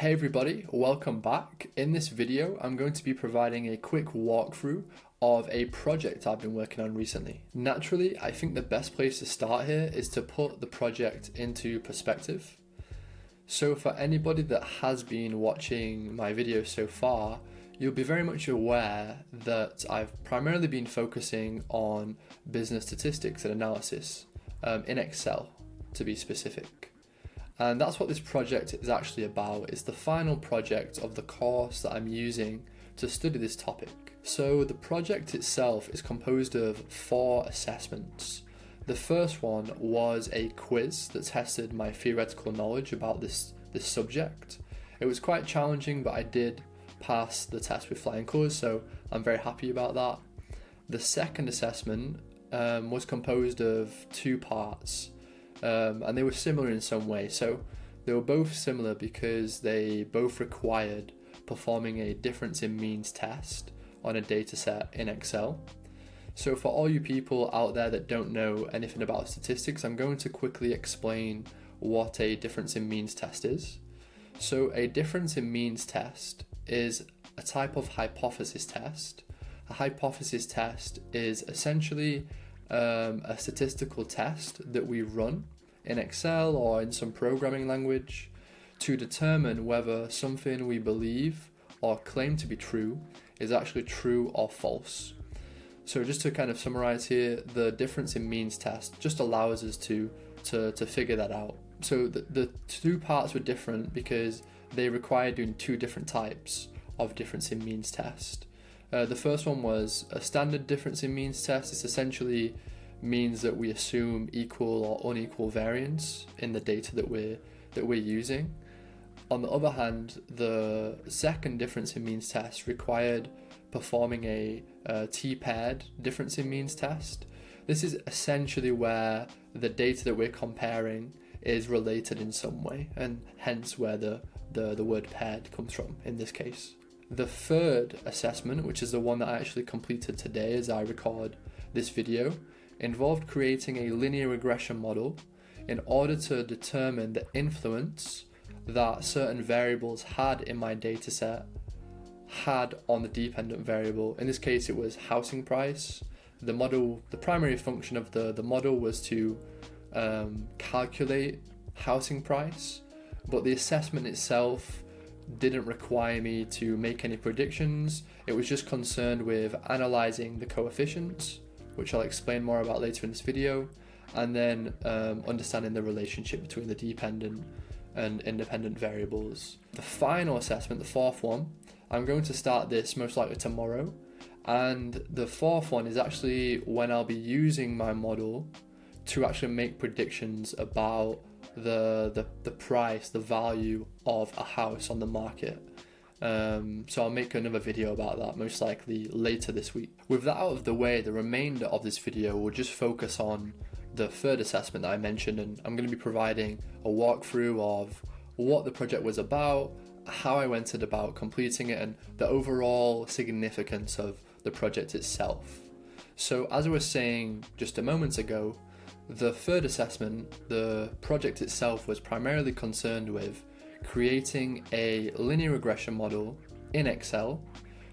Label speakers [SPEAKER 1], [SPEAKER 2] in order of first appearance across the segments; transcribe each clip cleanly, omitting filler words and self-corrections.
[SPEAKER 1] Hey everybody, welcome back. In this video, I'm going to be providing a quick walkthrough of a project I've been working on recently. Naturally, I think the best place to start here is to put the project into perspective. So for anybody that has been watching my videos so far, you'll be very much aware that I've primarily been focusing on business statistics and analysis, in Excel to be specific. And that's what this project is actually about. It's the final project of the course that I'm using to study this topic. So the project itself is composed of 4 assessments. The first one was a quiz that tested my theoretical knowledge about this subject. It was quite challenging, but I did pass the test with flying colours, so I'm very happy about that. The second assessment was composed of 2 parts. And they were similar in some way. So they were both similar because they both required performing a difference in means test on a dataset in Excel. So for all you people out there that don't know anything about statistics, I'm going to quickly explain what a difference in means test is. So a difference in means test is a type of hypothesis test. A hypothesis test is essentially a statistical test that we run in Excel or in some programming language to determine whether something we believe or claim to be true is actually true or false. So just to kind of summarize here, the difference in means test just allows us to figure that out. So the 2 parts were different because they required doing 2 different types of difference in means test. The first one was a standard difference in means test. It's essentially means that we assume equal or unequal variance in the data that we're using. On the other hand, the second difference in means test required performing a t-paired difference in means test. This is essentially where the data that we're comparing is related in some way, and hence where the word paired comes from in this case. The third assessment, which is the one that I actually completed today as I record this video, involved creating a linear regression model in order to determine the influence that certain variables had in my dataset had on the dependent variable. In this case, it was housing price. The primary function of the model was to calculate housing price, but the assessment itself didn't require me to make any predictions. It was just concerned with analyzing the coefficients, which I'll explain more about later in this video, and then understanding the relationship between the dependent and independent variables. The final assessment, the 4th one, I'm going to start this most likely tomorrow, and the 4th one is actually when I'll be using my model to actually make predictions about the price, the value of a house on the market. So I'll make another video about that most likely later this week. With that out of the way, the remainder of this video will just focus on the third assessment that I mentioned, and I'm going to be providing a walkthrough of what the project was about, how I went about completing it, and the overall significance of the project itself. So as I was saying just a moment ago, the third assessment, the project itself, was primarily concerned with creating a linear regression model in Excel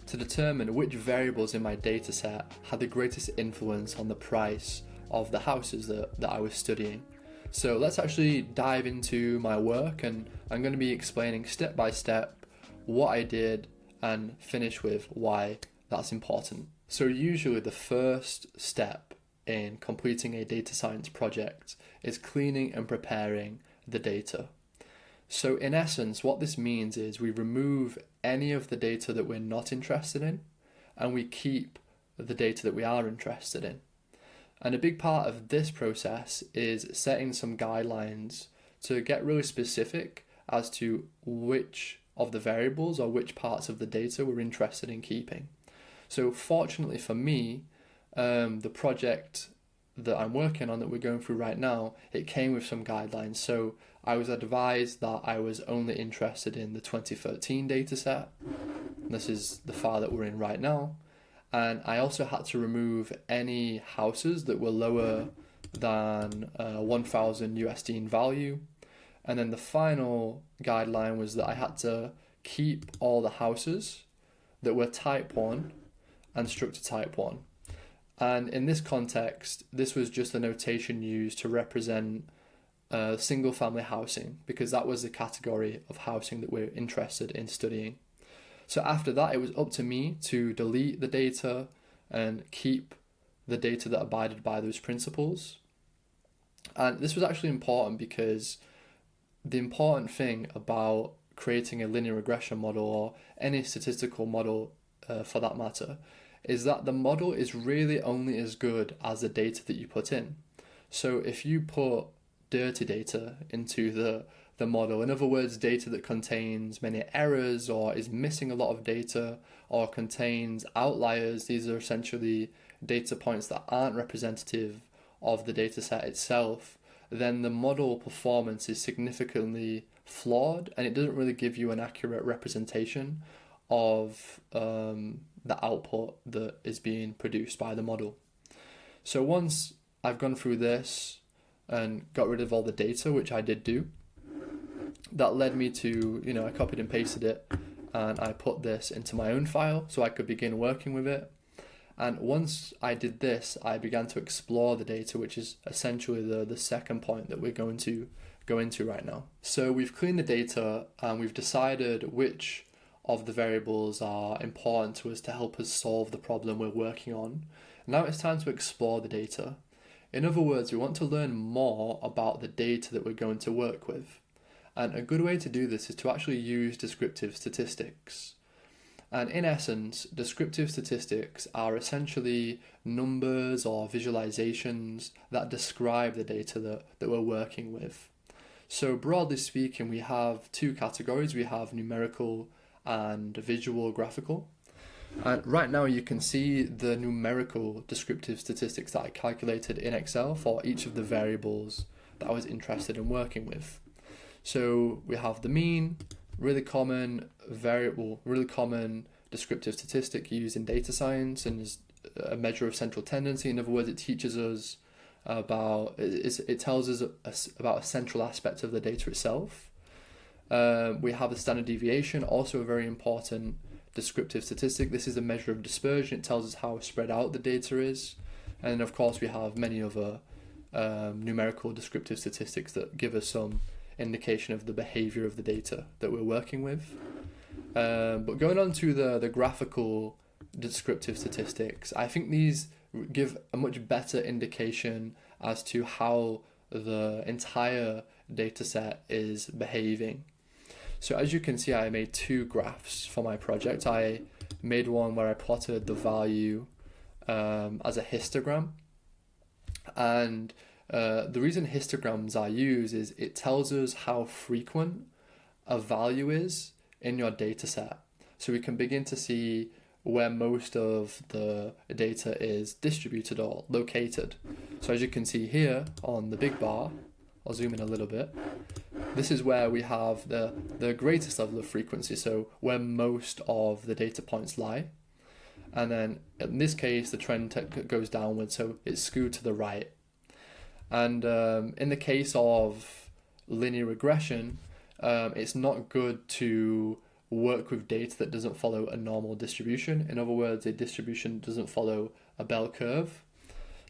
[SPEAKER 1] to determine which variables in my dataset had the greatest influence on the price of the houses that I was studying. So let's actually dive into my work, and I'm going to be explaining step by step what I did and finish with why that's important. So usually the first step in completing a data science project is cleaning and preparing the data. So in essence, what this means is we remove any of the data that we're not interested in, and we keep the data that we are interested in. And a big part of this process is setting some guidelines to get really specific as to which of the variables or which parts of the data we're interested in keeping. So fortunately for me, the project that I'm working on, that we're going through right now, it came with some guidelines. So I was advised that I was only interested in the 2013 dataset. This is the file that we're in right now. And I also had to remove any houses that were lower than 1,000 USD in value. And then the final guideline was that I had to keep all the houses that were type 1 and structure type 1. And in this context, this was just a notation used to represent single family housing, because that was the category of housing that we're interested in studying. So after that, it was up to me to delete the data and keep the data that abided by those principles. And this was actually important because the important thing about creating a linear regression model, or any statistical model for that matter, is that the model is really only as good as the data that you put in. So if you put dirty data into the model, in other words, data that contains many errors or is missing a lot of data or contains outliers, these are essentially data points that aren't representative of the data set itself, then the model performance is significantly flawed and it doesn't really give you an accurate representation of the output that is being produced by the model. So once I've gone through this and got rid of all the data, which I did do, that led me to, I copied and pasted it and I put this into my own file so I could begin working with it. And once I did this, I began to explore the data, which is essentially the second point that we're going to go into right now. So we've cleaned the data and we've decided which of the variables are important to us to help us solve the problem we're working on. Now it's time to explore the data. In other words, we want to learn more about the data that we're going to work with. And a good way to do this is to actually use descriptive statistics. And in essence, descriptive statistics are essentially numbers or visualizations that describe the data that we're working with. So broadly speaking, we have two categories. We have numerical and visual graphical. And right now you can see the numerical descriptive statistics that I calculated in Excel for each of the variables that I was interested in working with. So we have the mean, really common descriptive statistic used in data science and is a measure of central tendency. In other words, it teaches us it tells us about a central aspect of the data itself. We have the standard deviation, also a very important descriptive statistic. This is a measure of dispersion. It tells us how spread out the data is. And of course, we have many other numerical descriptive statistics that give us some indication of the behavior of the data that we're working with. But going on to the graphical descriptive statistics, I think these give a much better indication as to how the entire data set is behaving. So as you can see, I made two graphs for my project. I made one where I plotted the value as a histogram. And the reason histograms are used is it tells us how frequent a value is in your data set. So we can begin to see where most of the data is distributed or located. So as you can see here on the big bar, I'll zoom in a little bit, this is where we have the greatest level of frequency, so where most of the data points lie. And then in this case, the trend goes downward, so it's skewed to the right. And in the case of linear regression, it's not good to work with data that doesn't follow a normal distribution. In other words, a distribution doesn't follow a bell curve.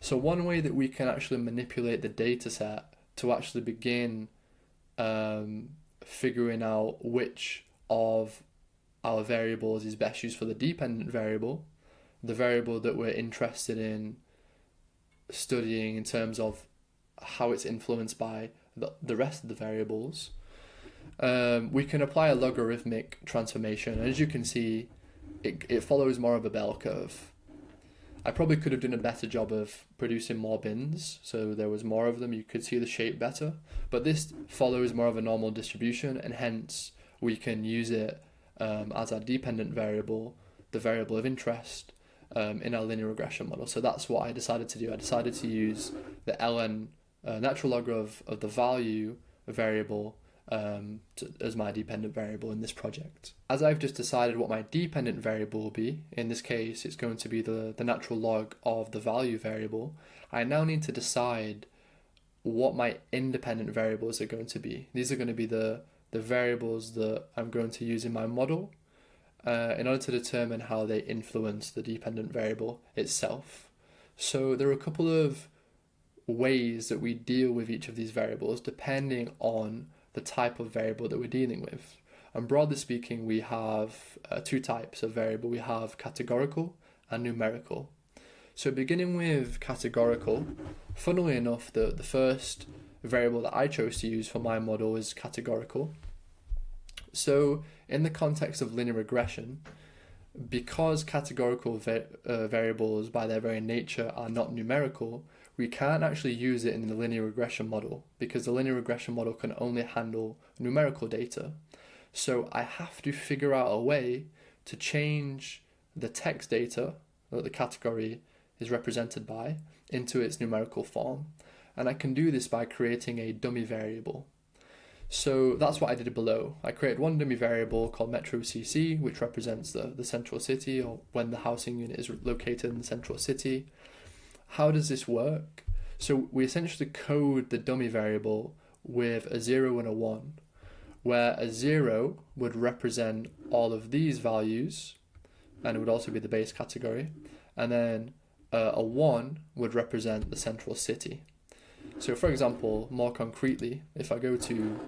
[SPEAKER 1] So one way that we can actually manipulate the data set to actually begin figuring out which of our variables is best used for the dependent variable, the variable that we're interested in studying in terms of how it's influenced by the rest of the variables, we can apply a logarithmic transformation. And as you can see, it follows more of a bell curve. I probably could have done a better job of producing more bins, so there was more of them, you could see the shape better, but this follows more of a normal distribution, and hence we can use it as our dependent variable, the variable of interest, in our linear regression model. So that's what I decided to do. I decided to use the ln natural log of the value variable as my dependent variable in this project. As I've just decided what my dependent variable will be, in this case it's going to be the natural log of the value variable, I now need to decide what my independent variables are going to be. These are going to be the variables that I'm going to use in my model in order to determine how they influence the dependent variable itself. So there are a couple of ways that we deal with each of these variables depending on the type of variable that we're dealing with. And broadly speaking, we have two types of variable. We have categorical and numerical. So beginning with categorical, funnily enough, the first variable that I chose to use for my model is categorical. So in the context of linear regression, because categorical variables by their very nature are not numerical, we can't actually use it in the linear regression model because the linear regression model can only handle numerical data. So I have to figure out a way to change the text data that the category is represented by into its numerical form. And I can do this by creating a dummy variable. So that's what I did below. I created one dummy variable called Metro CC, which represents the central city, or when the housing unit is located in the central city. How does this work? So we essentially code the dummy variable with a 0 and a 1, where a 0 would represent all of these values, and it would also be the base category, and then a 1 would represent the central city. So for example, more concretely, if I go to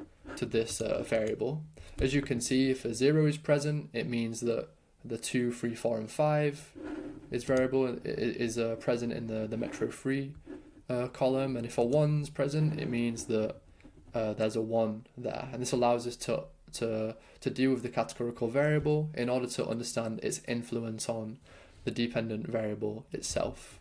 [SPEAKER 1] this variable, as you can see, if a 0 is present, it means that the 2, 3, 4, and 5 is present in the Metro 3 column, and if a 1's present, it means that there's a 1 there. And this allows us to deal with the categorical variable in order to understand its influence on the dependent variable itself.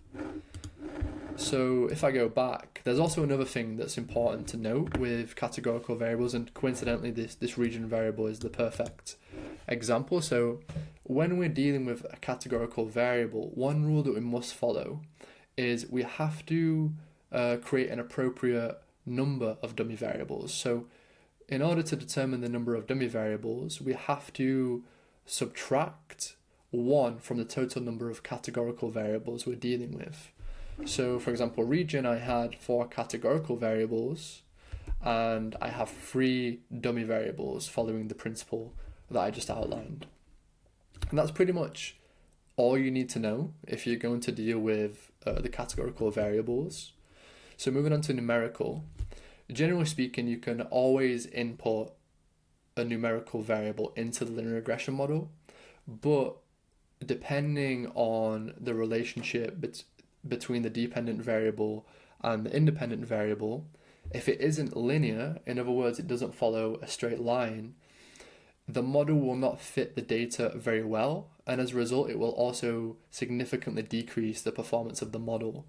[SPEAKER 1] So if I go back, there's also another thing that's important to note with categorical variables, and coincidentally this region variable is the perfect example. So when we're dealing with a categorical variable, one rule that we must follow is we have to create an appropriate number of dummy variables. So in order to determine the number of dummy variables, we have to subtract 1 from the total number of categorical variables we're dealing with. So for example, region, I had 4 categorical variables and I have 3 dummy variables following the principle that I just outlined. And that's pretty much all you need to know if you're going to deal with the categorical variables. So moving on to numerical. Generally speaking, you can always input a numerical variable into the linear regression model, but depending on the relationship between the dependent variable and the independent variable, if it isn't linear, in other words, it doesn't follow a straight line, the model will not fit the data very well, and as a result, it will also significantly decrease the performance of the model.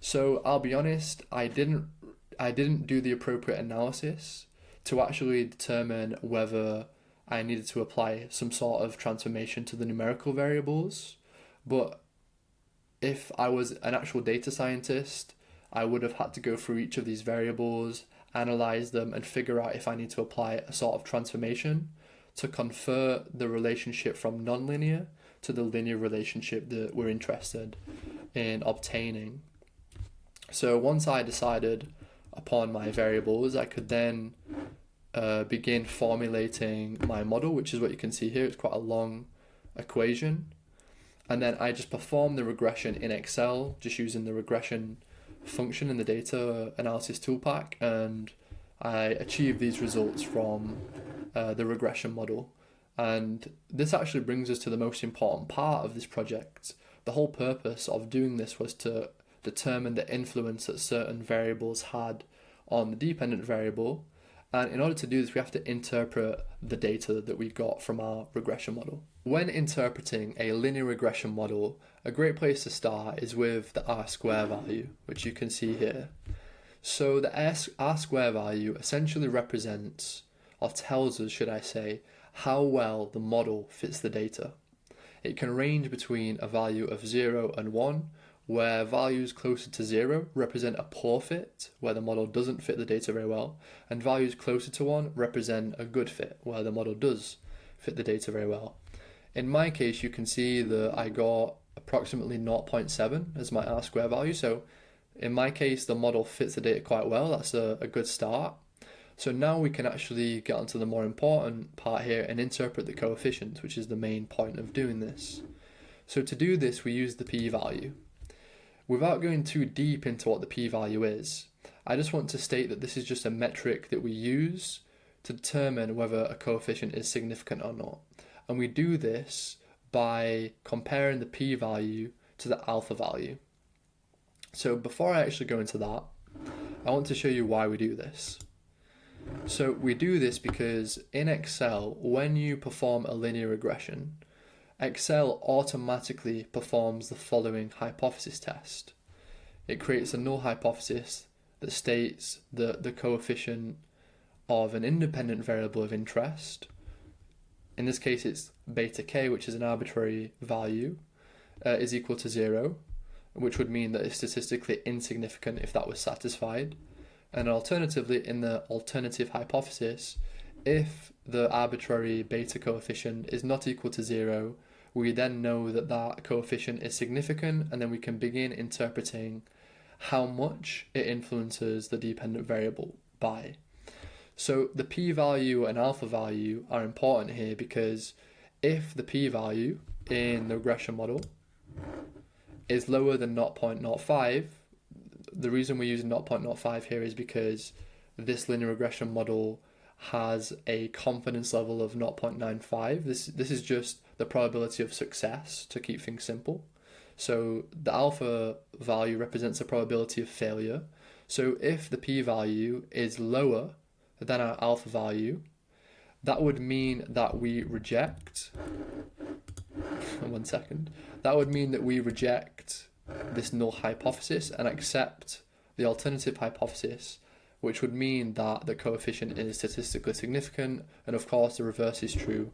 [SPEAKER 1] So I'll be honest, I didn't do the appropriate analysis to actually determine whether I needed to apply some sort of transformation to the numerical variables, but if I was an actual data scientist, I would have had to go through each of these variables, analyze them, and figure out if I need to apply a sort of transformation to convert the relationship from nonlinear to the linear relationship that we're interested in obtaining. So once I decided upon my variables, I could then begin formulating my model, which is what you can see here. It's quite a long equation. And then I just perform the regression in Excel, just using the regression function in the data analysis toolpack, and I achieve these results from the regression model. And this actually brings us to the most important part of this project. The whole purpose of doing this was to determine the influence that certain variables had on the dependent variable. And in order to do this, we have to interpret the data that we got from our regression model. When interpreting a linear regression model, a great place to start is with the R-square value, which you can see here. So the R-square value essentially represents, or tells us, should I say, how well the model fits the data. It can range between a value of 0 and 1, where values closer to 0 represent a poor fit, where the model doesn't fit the data very well, and values closer to 1 represent a good fit, where the model does fit the data very well. In my case, you can see that I got approximately 0.7 as my R-square value, so In my case, the model fits the data quite well. That's a good start. So now we can actually get onto the more important part here and interpret the coefficients, which is the main point of doing this. So to do this, we use the p-value. Without going too deep into what the p-value is, I just want to state that this is just a metric that we use to determine whether a coefficient is significant or not. And we do this by comparing the p-value to the alpha value. So before I actually go into that, I want to show you why we do this. So we do this because in Excel, when you perform a linear regression, Excel automatically performs the following hypothesis test. It creates a null hypothesis that states that the coefficient of an independent variable of interest, in this case it's beta k, which is an arbitrary value, is equal to 0, which would mean that it's statistically insignificant if that was satisfied. And alternatively, in the alternative hypothesis, if the arbitrary beta coefficient is not equal to 0, we then know that that coefficient is significant, and then we can begin interpreting how much it influences the dependent variable by. So the p-value and alpha value are important here because if the p-value in the regression model is lower than 0.05, the reason we're using 0.05 here is because this linear regression model has a confidence level of 0.95. This is just the probability of success to keep things simple. So the alpha value represents the probability of failure. So if the p-value is lower than our alpha value, that would mean that we reject, one second, that would mean that we reject this null hypothesis and accept the alternative hypothesis, which would mean that the coefficient is statistically significant, and of course the reverse is true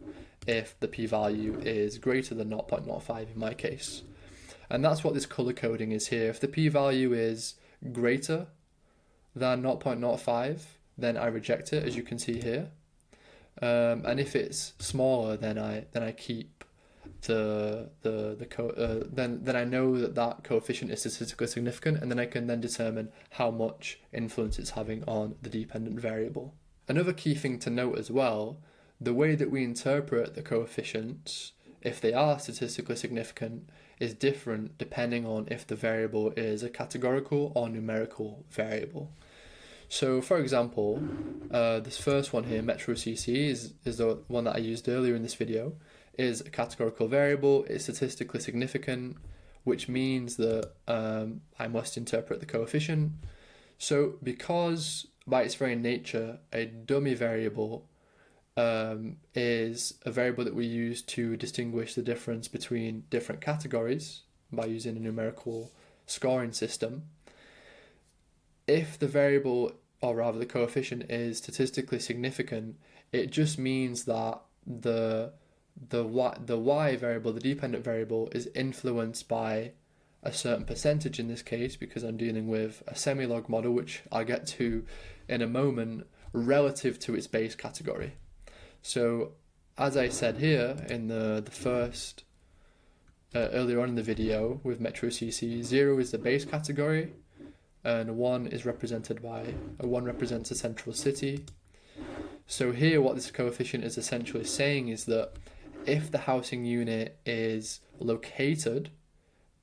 [SPEAKER 1] if the p-value is greater than 0.05 in my case. And that's what this color coding is here. If the p-value is greater than 0.05, then I reject it, as you can see here. And if it's smaller, then I keep then I know that coefficient is statistically significant, and then I can then determine how much influence it's having on the dependent variable. Another key thing to note as well, the way that we interpret the coefficients, if they are statistically significant, is different depending on if the variable is a categorical or numerical variable. So for example, this first one here, metro CC, is the one that I used earlier in this video, is a categorical variable. It's statistically significant, which means that I must interpret the coefficient. So because by its very nature, a dummy variable is a variable that we use to distinguish the difference between different categories by using a numerical scoring system, if the variable, or rather the coefficient, is statistically significant, it just means that the y variable, the dependent variable, is influenced by a certain percentage in this case, because I'm dealing with a semi-log model, which I'll get to in a moment, relative to its base category. So as I said here in the first, earlier on in the video with Metro CC, 0 is the base category, and 1 is represented by, 1 represents a central city. So here what this coefficient is essentially saying is that if the housing unit is located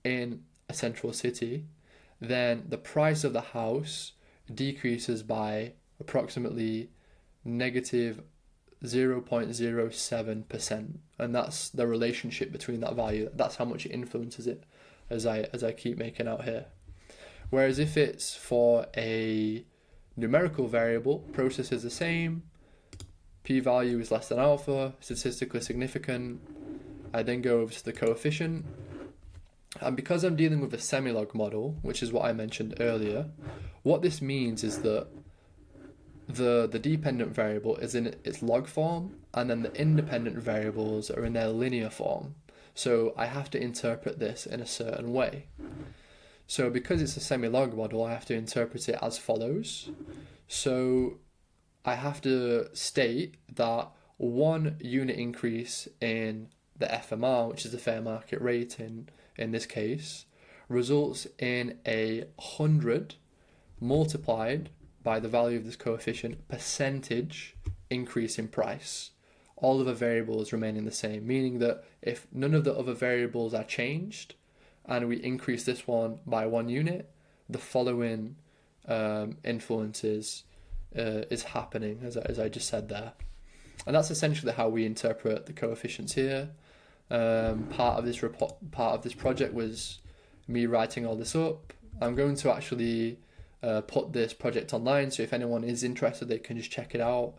[SPEAKER 1] in a central city, then the price of the house decreases by approximately negative 0.07%, and that's the relationship between that value. That's how much it influences it, as I keep making out here. Whereas if it's for a numerical variable, process is the same, p-value is less than alpha, statistically significant, I then go over to the coefficient, and because I'm dealing with a semi-log model, which is what I mentioned earlier, what this means is that the dependent variable is in its log form, and then the independent variables are in their linear form. So I have to interpret this in a certain way. So because it's a semi-log model, I have to interpret it as follows. So I have to state that 1 unit increase in the FMR, which is the fair market rate in this case, results in 100 multiplied by the value of this coefficient percentage increase in price. All other variables remaining the same, meaning that if none of the other variables are changed and we increase this one by 1 unit, the following influences is happening, as I just said there. And that's essentially how we interpret the coefficients here. Part of this project was me writing all this up. I'm going to actually put this project online, so if anyone is interested, they can just check it out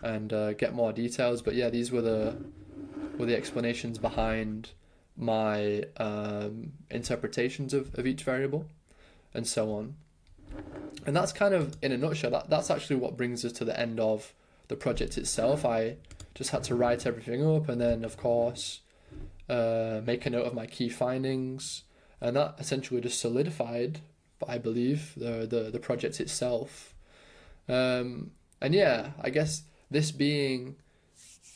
[SPEAKER 1] and get more details. But yeah, these were the explanations behind my interpretations of each variable and so on. And that's kind of, in a nutshell, that's actually what brings us to the end of the project itself. I just had to write everything up and then, of course, make a note of my key findings, and that essentially just solidified, I believe, the project itself. And yeah, I guess this being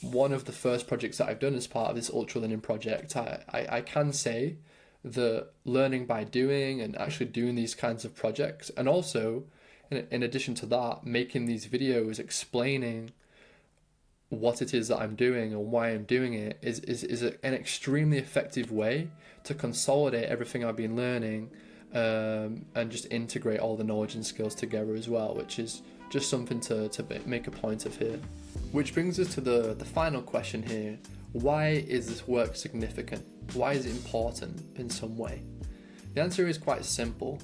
[SPEAKER 1] one of the first projects that I've done as part of this ultra learning project, I can say that learning by doing and actually doing these kinds of projects, and also in addition to that, making these videos explaining what it is that I'm doing and why I'm doing it is an extremely effective way to consolidate everything I've been learning and just integrate all the knowledge and skills together as well, which is just something to make a point of here. Which brings us to the final question here. Why is this work significant? Why is it important in some way? The answer is quite simple.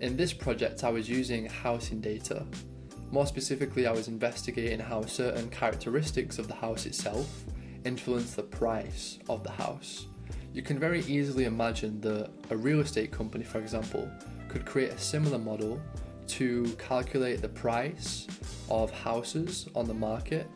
[SPEAKER 1] In this project, I was using housing data. More specifically, I was investigating how certain characteristics of the house itself influence the price of the house. You can very easily imagine that a real estate company, for example, could create a similar model to calculate the price of houses on the market.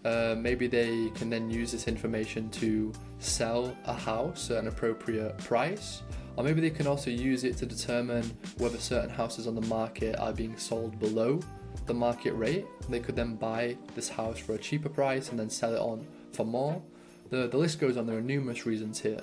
[SPEAKER 1] Maybe they can then use this information to sell a house at an appropriate price, or maybe they can also use it to determine whether certain houses on the market are being sold below the market rate. They could then buy this house for a cheaper price and then sell it on for more. The list goes on. There are numerous reasons here.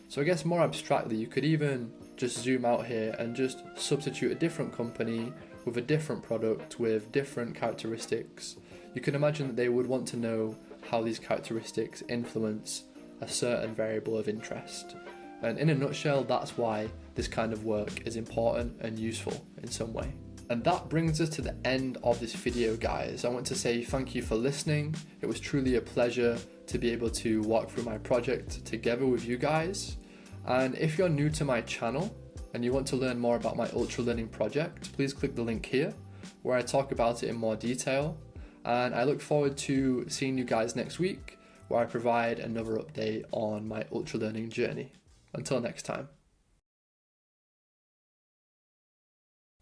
[SPEAKER 1] So I guess more abstractly, you could even just zoom out here and just substitute a different company with a different product with different characteristics. You can imagine that they would want to know how these characteristics influence a certain variable of interest. And in a nutshell, that's why this kind of work is important and useful in some way. And that brings us to the end of this video, guys. I want to say thank you for listening. It was truly a pleasure to be able to walk through my project together with you guys. And if you're new to my channel and you want to learn more about my ultra learning project, please click the link here where I talk about it in more detail. And I look forward to seeing you guys next week, where I provide another update on my ultra learning journey. Until next time.